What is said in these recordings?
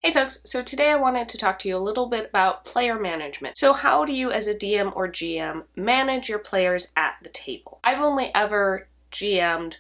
Hey folks, so today I wanted to talk to you a little bit about player management. So how do you as a DM or GM manage your players at the table? I've only ever GM'd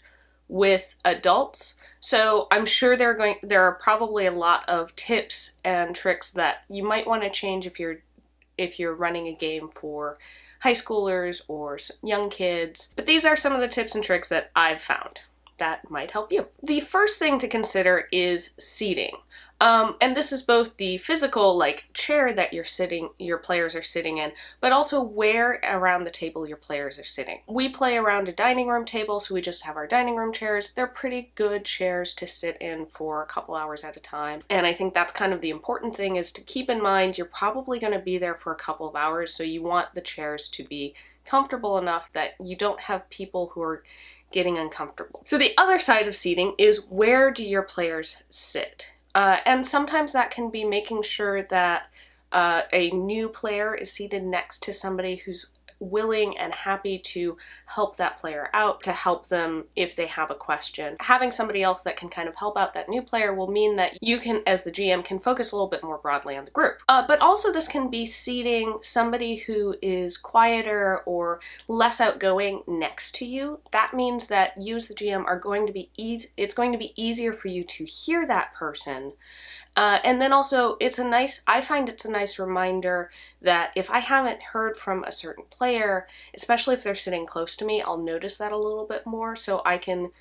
with adults, so I'm sure there are probably a lot of tips and tricks that you might want to change if you're running a game for high schoolers or young kids. But these are some of the tips and tricks that I've found that might help you. The first thing to consider is seating. And this is both the physical, like chair that your players are sitting in, but also where around the table your players are sitting. We play around a dining room table, so we just have our dining room chairs. They're pretty good chairs to sit in for a couple hours at a time. And I think that's kind of the important thing, is to keep in mind you're probably going to be there for a couple of hours, so you want the chairs to be comfortable enough that you don't have people who are getting uncomfortable. So the other side of seating is, where do your players sit? And sometimes that can be making sure that a new player is seated next to somebody who's willing and happy to help that player out, to help them if they have a question. Having somebody else that can kind of help out that new player will mean that you can, as the GM, can focus a little bit more broadly on the group. But also this can be seating somebody who is quieter or less outgoing next to you. That means that you as the GM are going to be it's going to be easier for you to hear that person. And then also, I find it's a nice reminder that if I haven't heard from a certain player, especially if they're sitting close to me, I'll notice that a little bit more, so I can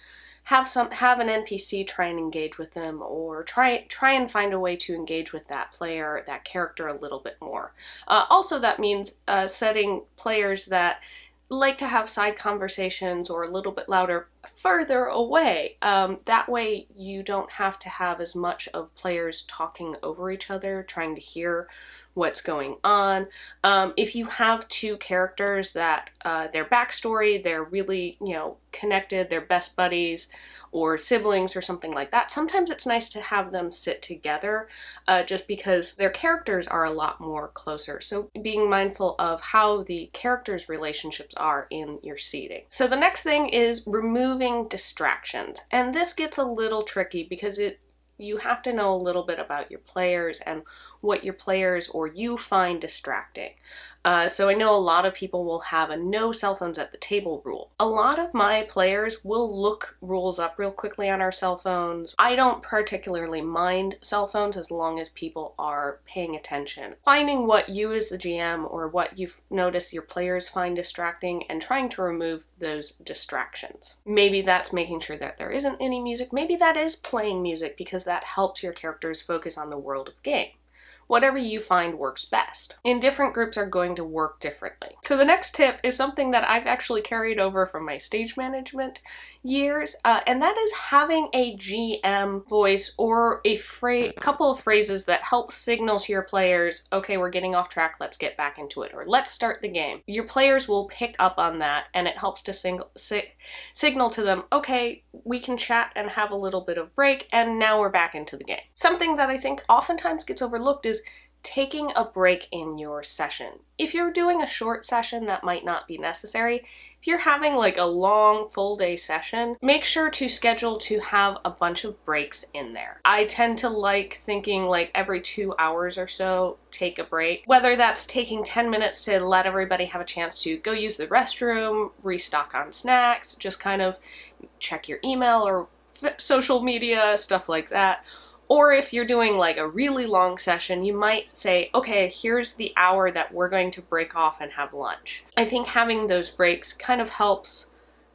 have an NPC try and engage with them, or try and find a way to engage with that player, that character, a little bit more. Also, that means setting players that like to have side conversations or a little bit louder further away. That way you don't have to have as much of players talking over each other, trying to hear what's going on. If you have two characters that their backstory, they're really, connected, they're best buddies or siblings or something like that, sometimes it's nice to have them sit together just because their characters are a lot more closer. So being mindful of how the characters' relationships are in your seating. So the next thing is removing distractions. And this gets a little tricky because you have to know a little bit about your players and what your players or you find distracting. So I know a lot of people will have a no cell phones at the table rule. A lot of my players will look rules up real quickly on our cell phones. I don't particularly mind cell phones as long as people are paying attention. Finding what you as the GM or what you've noticed your players find distracting and trying to remove those distractions. Maybe that's making sure that there isn't any music. Maybe that is playing music because that helps your characters focus on the world of the game. Whatever you find works best. And different groups are going to work differently. So the next tip is something that I've actually carried over from my stage management years, and that is having a GM voice or a couple of phrases that help signal to your players, okay, we're getting off track, let's get back into it, or let's start the game. Your players will pick up on that, and it helps to signal to them, okay, we can chat and have a little bit of break, and now we're back into the game. Something that I think oftentimes gets overlooked is taking a break in your session. If you're doing a short session, that might not be necessary. If you're having like a long full day session, make sure to schedule to have a bunch of breaks in there. I tend to like thinking like every 2 hours or so, take a break. Whether that's taking 10 minutes to let everybody have a chance to go use the restroom, restock on snacks, just kind of check your email or social media, stuff like that. Or if you're doing like a really long session, you might say, okay, here's the hour that we're going to break off and have lunch. I think having those breaks kind of helps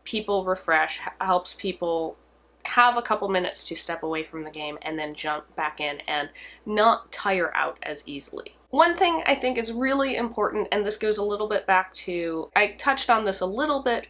people refresh, helps people have a couple minutes to step away from the game and then jump back in and not tire out as easily. One thing I think is really important, and this goes a little bit back to, I touched on this a little bit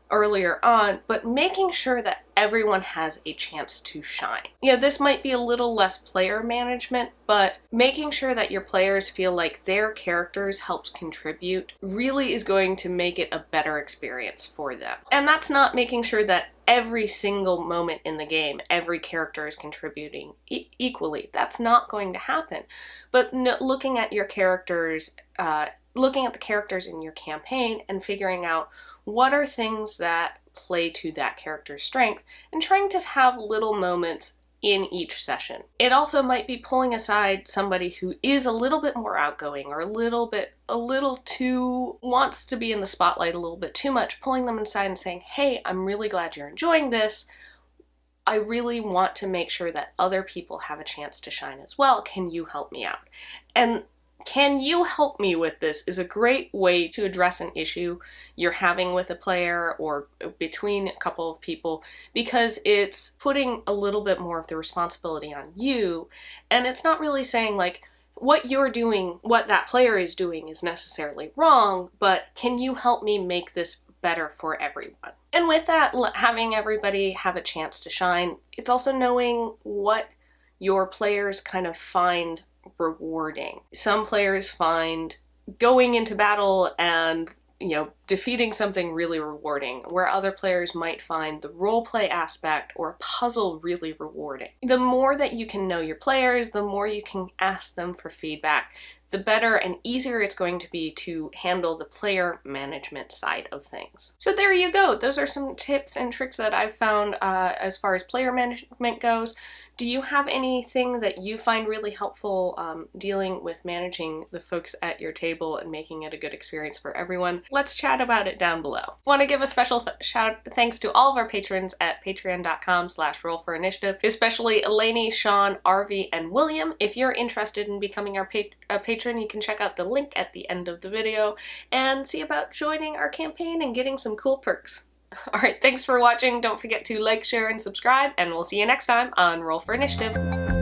earlier on, but making sure that everyone has a chance to shine. This might be a little less player management, but making sure that your players feel like their characters helped contribute really is going to make it a better experience for them. And that's not making sure that every single moment in the game, every character is contributing equally. That's not going to happen. But looking at your characters, looking at the characters in your campaign and figuring out what are things that play to that character's strength, and trying to have little moments in each session. It also might be pulling aside somebody who is a little bit more outgoing or a little too wants to be in the spotlight a little bit too much, pulling them aside and saying, hey, I'm really glad you're enjoying this. I really want to make sure that other people have a chance to shine as well. Can you help me out? And can you help me with this is a great way to address an issue you're having with a player or between a couple of people, because it's putting a little bit more of the responsibility on you, and it's not really saying like what you're doing, what that player is doing is necessarily wrong, but can you help me make this better for everyone? And with that, having everybody have a chance to shine, it's also knowing what your players kind of find rewarding. Some players find going into battle and, defeating something really rewarding, where other players might find the roleplay aspect or a puzzle really rewarding. The more that you can know your players, the more you can ask them for feedback, the better and easier it's going to be to handle the player management side of things. So there you go. Those are some tips and tricks that I've found as far as player management goes. Do you have anything that you find really helpful dealing with managing the folks at your table and making it a good experience for everyone? Let's chat about it down below. Want to give a special thanks to all of our patrons at patreon.com/rollforinitiative, especially Eleni, Sean, Arvi, and William. If you're interested in becoming our patron, you can check out the link at the end of the video and see about joining our campaign and getting some cool perks. Alright, thanks for watching. Don't forget to like, share, and subscribe, and we'll see you next time on Roll for Initiative.